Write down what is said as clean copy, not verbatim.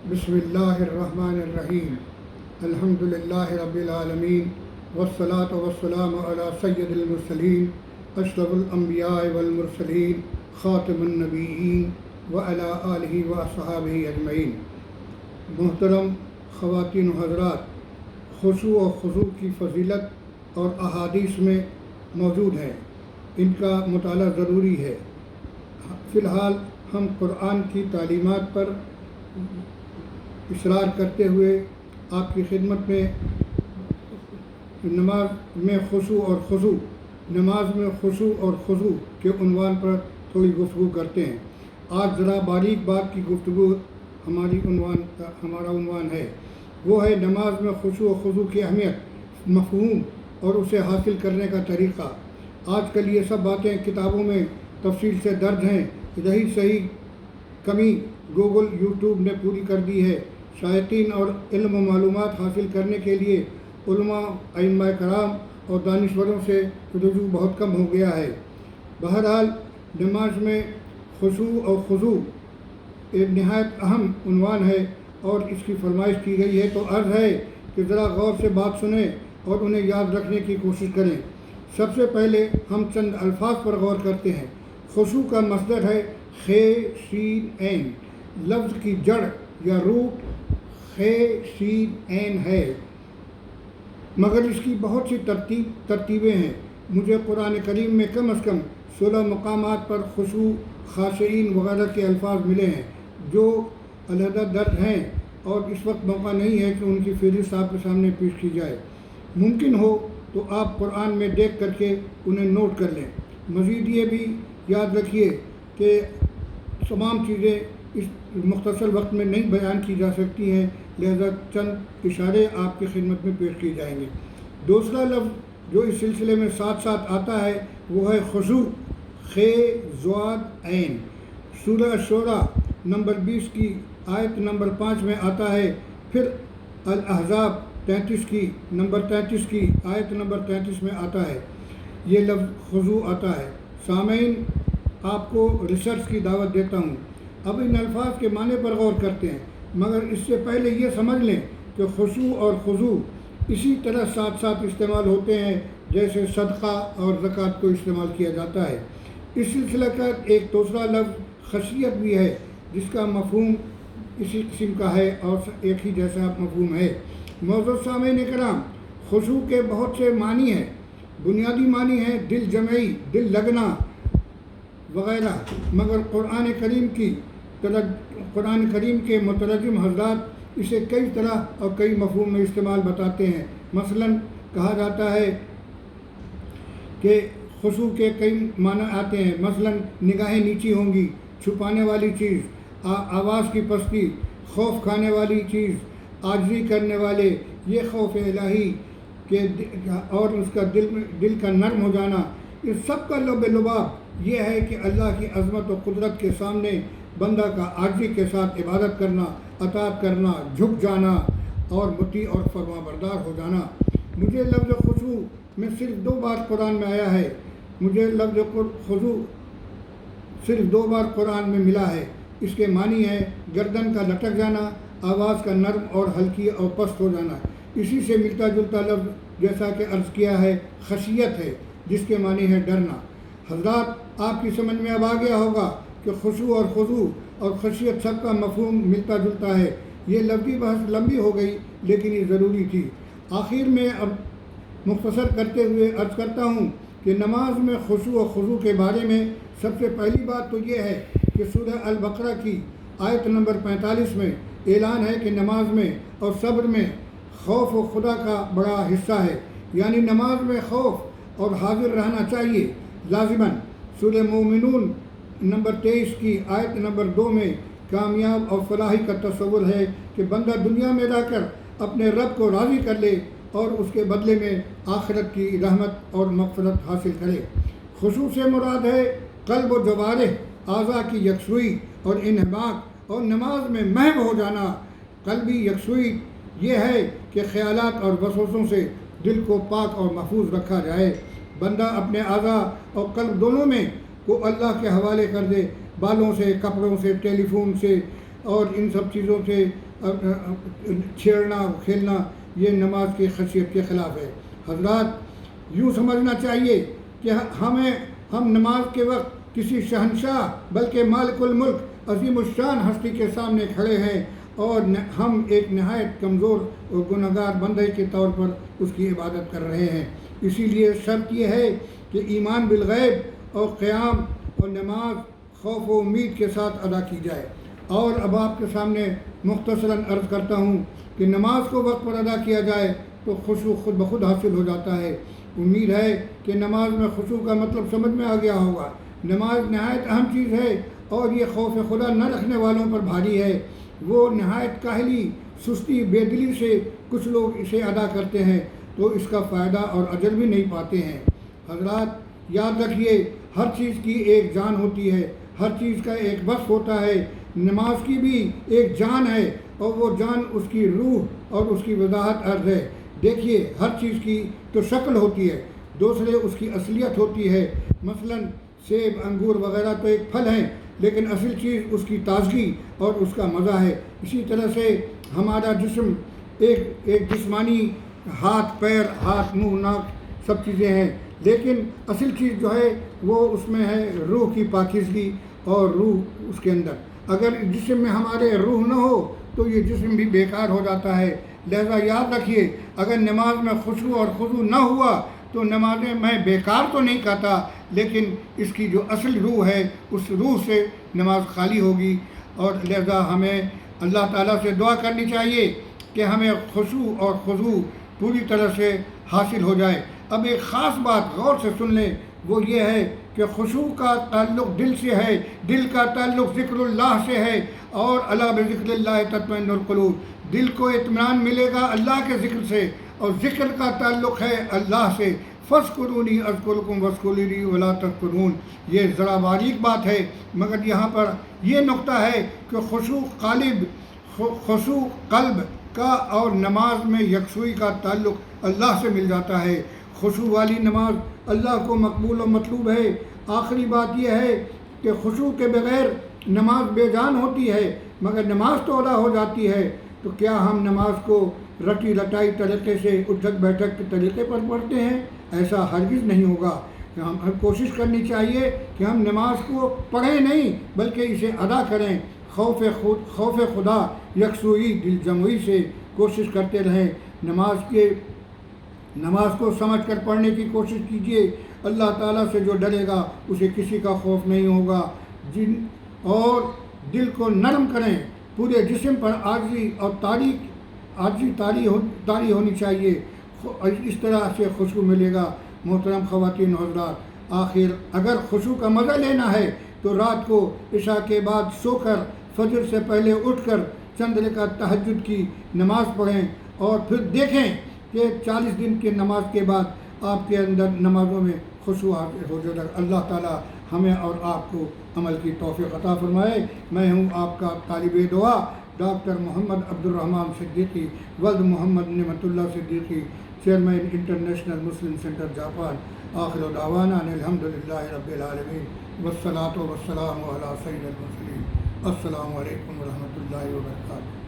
بسم اللہ الرحمن الرحیم الحمد للہ رب العالمین والصلاة والسلام علی سید المرسلین اشرف الانبیاء والمرسلین خاتم النبیین وعلی آلہ واصحابہ اجمعین۔ محترم خواتین و حضرات، خشوع و خضوع کی فضیلت اور احادیث میں موجود ہے، ان کا مطالعہ ضروری ہے۔ فی الحال ہم قرآن کی تعلیمات پر اصرار کرتے ہوئے آپ کی خدمت میں نماز میں خشوع اور خضوع کے عنوان پر تھوڑی گفتگو کرتے ہیں۔ آج ذرا باریک بات کی گفتگو ہمارا عنوان ہے، وہ ہے نماز میں خشوع و خضوع کی اہمیت، مفہوم اور اسے حاصل کرنے کا طریقہ۔ آج کل یہ سب باتیں کتابوں میں تفصیل سے درج ہیں، یہی صحیح کمی گوگل یوٹیوب نے پوری کر دی ہے۔ شائقین اور علم و معلومات حاصل کرنے کے لیے علماء، ائمہ کرام اور دانشوروں سے رجوع بہت کم ہو گیا ہے۔ بہرحال نماز میں خشوع اور خضوع ایک نہایت اہم عنوان ہے اور اس کی فرمائش کی گئی ہے، تو عرض ہے کہ ذرا غور سے بات سنیں اور انہیں یاد رکھنے کی کوشش کریں۔ سب سے پہلے ہم چند الفاظ پر غور کرتے ہیں۔ خشوع کا مصدر ہے خے شین عین، لفظ کی جڑ یا روٹ خے شین عین ہے، مگر اس کی بہت سی ترتیبیں ہیں۔ مجھے قرآن کریم میں کم از کم 16 مقامات پر خشوع، خاشعین وغیرہ کے الفاظ ملے ہیں جو علیحدہ درج ہیں، اور اس وقت موقع نہیں ہے کہ ان کی فہرست آپ کے سامنے پیش کی جائے۔ ممکن ہو تو آپ قرآن میں دیکھ کر کے انہیں نوٹ کر لیں۔ مزید یہ بھی یاد رکھیے کہ تمام چیزیں اس مختصر وقت میں نہیں بیان کی جا سکتی ہیں، لہذا چند اشارے آپ کی خدمت میں پیش کیے جائیں گے۔ دوسرا لفظ جو اس سلسلے میں ساتھ ساتھ آتا ہے وہ ہے خشوع، خے ضاد عین۔ سورہ الشورى نمبر 20 کی آیت نمبر 5 میں آتا ہے، پھر الاحزاب 33 کی آیت نمبر 33 میں آتا ہے، یہ لفظ خضوع آتا ہے۔ سامعین، آپ کو ریسرچ کی دعوت دیتا ہوں۔ اب ان الفاظ کے معنی پر غور کرتے ہیں، مگر اس سے پہلے یہ سمجھ لیں کہ خشوع اور خضوع اسی طرح ساتھ ساتھ استعمال ہوتے ہیں جیسے صدقہ اور زکوٰۃ کو استعمال کیا جاتا ہے۔ اس سلسلہ کا ایک دوسرا لفظ خشیت بھی ہے، جس کا مفہوم اسی قسم کا ہے اور ایک ہی جیسا مفہوم ہے۔ معزز سامعین کرام، خشوع کے بہت سے معنی ہیں۔ بنیادی معنی ہے دل جمعی، دل لگنا وغیرہ، مگر قرآن کریم کے مترجم حضرات اسے کئی طرح اور کئی مفہوم میں استعمال بتاتے ہیں۔ مثلا کہا جاتا ہے کہ خشوع کے کئی معنی آتے ہیں، مثلا نگاہیں نیچی ہوں گی، چھپانے والی چیز، آواز کی پستی، خوف کھانے والی چیز، عاجزی کرنے والے، یہ خوف الہی کہ اور اس کا دل کا نرم ہو جانا۔ اس سب کا لب لباب یہ ہے کہ اللہ کی عظمت و قدرت کے سامنے بندہ کا عاجزی کے ساتھ عبادت کرنا، اطاعت کرنا، جھک جانا اور مطیع اور فرما بردار ہو جانا۔ مجھے لفظ خشوع میں صرف 2 بار قرآن میں آیا ہے، مجھے لفظ خضوع صرف 2 بار قرآن میں ملا ہے۔ اس کے معنی ہے گردن کا لٹک جانا، آواز کا نرم اور ہلکی اور پست ہو جانا۔ اسی سے ملتا جلتا لفظ جیسا کہ عرض کیا ہے خشیت ہے، جس کے معنی ہے ڈرنا۔ حضرات، آپ کی سمجھ میں اب آ گیا ہوگا کہ خشوع اور خضوع اور خشیت سب کا مفہوم ملتا جلتا ہے۔ یہ لفظی بحث لمبی ہو گئی، لیکن یہ ضروری تھی۔ آخر میں اب مختصر کرتے ہوئے عرض کرتا ہوں کہ نماز میں خشوع و خضوع کے بارے میں سب سے پہلی بات تو یہ ہے کہ سورہ البقرہ کی آیت نمبر 45 میں اعلان ہے کہ نماز میں اور صبر میں خوف و خدا کا بڑا حصہ ہے، یعنی نماز میں خوف اور حاضر رہنا چاہیے لازماً۔ سورہ مومنون نمبر 23 کی آیت نمبر 2 میں کامیاب اور فلاحی کا تصور ہے کہ بندہ دنیا میں رہ کر اپنے رب کو راضی کر لے اور اس کے بدلے میں آخرت کی رحمت اور مغفرت حاصل کرے۔ خشوع سے مراد ہے قلب و جوارح، اعضاء کی یکسوئی اور انہماک اور نماز میں محو ہو جانا۔ قلبی یکسوئی یہ ہے کہ خیالات اور وسوسوں سے دل کو پاک اور محفوظ رکھا جائے۔ بندہ اپنے اعضاء اور قلب دونوں میں کو اللہ کے حوالے کر دے، بالوں سے، کپڑوں سے، ٹیلی فون سے، اور ان سب چیزوں سے چھیڑنا اور کھیلنا یہ نماز کی خشیت کے خلاف ہے۔ حضرات یوں سمجھنا چاہیے کہ ہم نماز کے وقت کسی شہنشاہ بلکہ مالک الملک عظیم الشان ہستی کے سامنے کھڑے ہیں اور ہم ایک نہایت کمزور اور گنہگار بندے کے طور پر اس کی عبادت کر رہے ہیں۔ اسی لیے شرط یہ ہے کہ ایمان بالغیب اور قیام اور نماز خوف و امید کے ساتھ ادا کی جائے۔ اور اب آپ کے سامنے مختصراً عرض کرتا ہوں کہ نماز کو وقت پر ادا کیا جائے تو خشوع خود بخود حاصل ہو جاتا ہے۔ امید ہے کہ نماز میں خشوع کا مطلب سمجھ میں آ گیا ہوگا۔ نماز نہایت اہم چیز ہے اور یہ خوف خدا نہ رکھنے والوں پر بھاری ہے۔ وہ نہایت کاہلی، سستی، بے دلی سے کچھ لوگ اسے ادا کرتے ہیں تو اس کا فائدہ اور اجر بھی نہیں پاتے ہیں۔ حضرات یاد رکھیے، ہر چیز کی ایک جان ہوتی ہے، ہر چیز کا ایک وصف ہوتا ہے۔ نماز کی بھی ایک جان ہے اور وہ جان اس کی روح اور اس کی وضاحت عرض ہے۔ دیکھیے، ہر چیز کی تو شکل ہوتی ہے، دوسرے اس کی اصلیت ہوتی ہے۔ مثلاً سیب، انگور وغیرہ تو ایک پھل ہیں، لیکن اصل چیز اس کی تازگی اور اس کا مزہ ہے۔ اسی طرح سے ہمارا جسم ایک جسمانی ہاتھ، پیر، ہاتھ، منہ، ناک سب چیزیں ہیں، لیکن اصل چیز جو ہے وہ اس میں ہے روح کی پاکیزگی اور روح اس کے اندر۔ اگر جسم میں ہمارے روح نہ ہو تو یہ جسم بھی بیکار ہو جاتا ہے۔ لہذا یاد رکھیے، اگر نماز میں خشوع اور خضوع نہ ہوا تو نمازیں میں بیکار تو نہیں کہتا، لیکن اس کی جو اصل روح ہے اس روح سے نماز خالی ہوگی۔ اور لہذا ہمیں اللہ تعالیٰ سے دعا کرنی چاہیے کہ ہمیں خشوع اور خضوع پوری طرح سے حاصل ہو جائے۔ اب ایک خاص بات غور سے سن لیں، وہ یہ ہے کہ خشوع کا تعلق دل سے ہے، دل کا تعلق ذکر اللہ سے ہے، اور الا بذکر اللہ تطمئن القلوب۔ دل کو اطمینان ملے گا اللہ کے ذکر سے، اور ذکر کا تعلق ہے اللہ سے۔ فاذکرونی اذکرکم واشکروا لی ولا تکفرون۔ یہ ذرا باریک بات ہے، مگر یہاں پر یہ نقطہ ہے کہ خشوع قلب کا اور نماز میں یکسوئی کا تعلق اللہ سے مل جاتا ہے۔ خشوع والی نماز اللہ کو مقبول و مطلوب ہے۔ آخری بات یہ ہے کہ خشوع کے بغیر نماز بے جان ہوتی ہے، مگر نماز تو ادا ہو جاتی ہے۔ تو کیا ہم نماز کو رٹی رٹائی طریقے سے، اٹھک بیٹھک کے طریقے پر پڑھتے ہیں؟ ایسا ہرگز نہیں ہوگا۔ ہم کوشش کرنی چاہیے کہ ہم نماز کو پڑھیں نہیں بلکہ اسے ادا کریں، خوف خدا، یکسوئی، دل جمعی سے کوشش کرتے رہیں۔ نماز کو سمجھ کر پڑھنے کی کوشش کیجیے۔ اللہ تعالیٰ سے جو ڈرے گا اسے کسی کا خوف نہیں ہوگا۔ اور دل کو نرم کریں، پورے جسم پر عاجزی اور طاری ہونی چاہیے۔ اس طرح سے خشوع ملے گا۔ محترم خواتین و حضرات، آخر اگر خشوع کا مزہ لینا ہے تو رات کو عشاء کے بعد سو کر فجر سے پہلے اٹھ کر چند رکعت تہجد کی نماز پڑھیں، اور پھر دیکھیں کہ 40 دن کی نماز کے بعد آپ کے اندر نمازوں میں خشوع ہو جائے گا۔ اللہ تعالیٰ ہمیں اور آپ کو عمل کی توفیق عطا فرمائے۔ میں ہوں آپ کا طالب دعا ڈاکٹر محمد عبد الرحمن صدیقی، ولد محمد نعمت اللہ صدیقی، چیئرمین انٹرنیشنل مسلم سینٹر جاپان۔ آخر دعوانا ان الحمدللہ رب العالمین، والصلاۃ والسلام علی سید المرسلین۔ السلام علیکم ورحمۃ اللہ وبرکاتہ۔